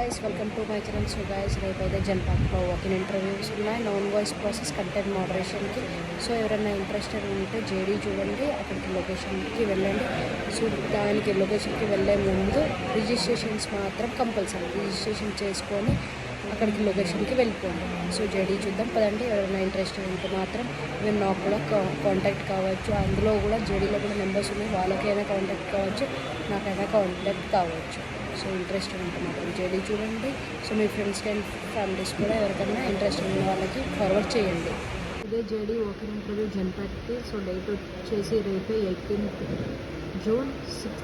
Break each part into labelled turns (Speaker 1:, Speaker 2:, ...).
Speaker 1: Guys, welcome to my channel. So guys, రేపైతే జల్పాక్లో walk in interviews ఉన్నాయి. నాన్ వాయిస్ ప్రాసెస్ కంటెంట్ మోడరేషన్కి. So ఎవరైనా ఇంట్రెస్టెడ్ ఉంటే జేడీ చూడండి, అక్కడికి లొకేషన్కి వెళ్ళండి. సో దానికి లొకేషన్కి వెళ్ళే ముందు రిజిస్ట్రేషన్స్ మాత్రం కంపల్సరీ రిజిస్ట్రేషన్ చేసుకొని అక్కడికి లొకేషన్కి వెళ్ళిపోండి. సో జేడీ చూద్దాం పదండి. ఎవరైనా ఇంట్రెస్టెడ్ ఉంటే మాత్రం మీరు నాకు కూడా కాంటాక్ట్ కావచ్చు. అందులో కూడా జేడీలో కూడా నెంబర్స్ ఉన్నాయి, వాళ్ళకైనా కాంటాక్ట్ కావచ్చు, నాకైనా కాంటాక్ట్ కావచ్చు. సో ఇంట్రెస్ట్ ఉంటే మాత్రం జేడీ చూడండి. సో మీ ఫ్రెండ్స్కి అండ్ ఫ్యామిలీస్ కూడా ఎవరికైనా ఇంట్రెస్ట్ ఉన్న వాళ్ళకి ఫార్వర్డ్ చేయండి. ఇదే జేడీ వాకింగ్ ఇంటర్వ్యూ జన్పాక్కి. సో డేట్ వచ్చేసి రేపే 18th June 6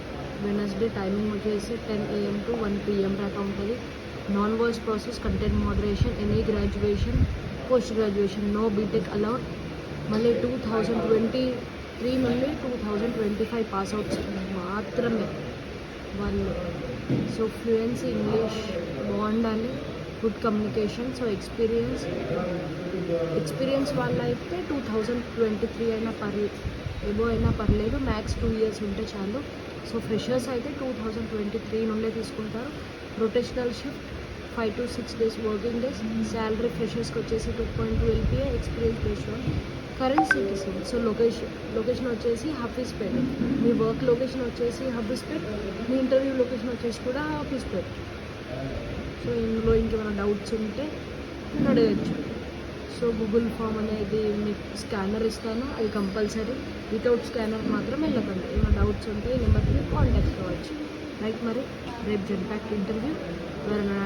Speaker 1: వెనస్డే. టైమింగ్ వచ్చేసి 10 AM to 1 PM దాకా ఉంటుంది. Non voice process content moderation, any graduation, post graduation, no BTech allowed. మళ్ళీ 2023 నుండి 2025 పాస్అవుట్స్ మాత్రమే వాళ్ళు. సో ఫ్లూయెన్సీ ఇంగ్లీష్ బాగుండాలి, గుడ్ కమ్యూనికేషన్. సో ఎక్స్పీరియన్స్ వాళ్ళ అయితే 2023 అయినా అయినా పర్లేదు, మ్యాక్స్ 2 years ఉంటే చాలు. సో ఫ్రెషర్స్ అయితే 2023 నుండే తీసుకుంటారు. Rotational shift 5 to 6 days working days. Salary ఫ్రెషర్స్కి వచ్చేసి 2.2 LPA, experience based on current citizen. So location వచ్చేసి హఫీస్పేట్. మీ వర్క్ లొకేషన్ వచ్చేసి హఫీస్పేట్, మీ ఇంటర్వ్యూ లొకేషన్ వచ్చేసి కూడా హఫీస్పేట్. సో ఇందులో ఇంకేమైనా డౌట్స్ ఉంటే అడగచ్చు. సో గూగుల్ ఫామ్ అనేది మీకు స్కానర్ ఇస్తాను, అది కంపల్సరీ. వితౌట్ స్కానర్ మాత్రం వెళ్ళకండి. ఏమైనా డౌట్స్ ఉంటే ఈ నెంబర్కి కాంటాక్ట్ కావచ్చు. రైట్, మరి రేపు జన్పాక్ట్ ఇంటర్వ్యూ. ఎవరైనా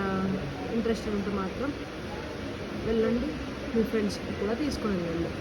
Speaker 1: ఇంట్రెస్టెడ్ ఉంటే మాత్రం వెళ్ళండి, మీ ఫ్రెండ్స్కి కూడా తీసుకొని వెళ్ళండి.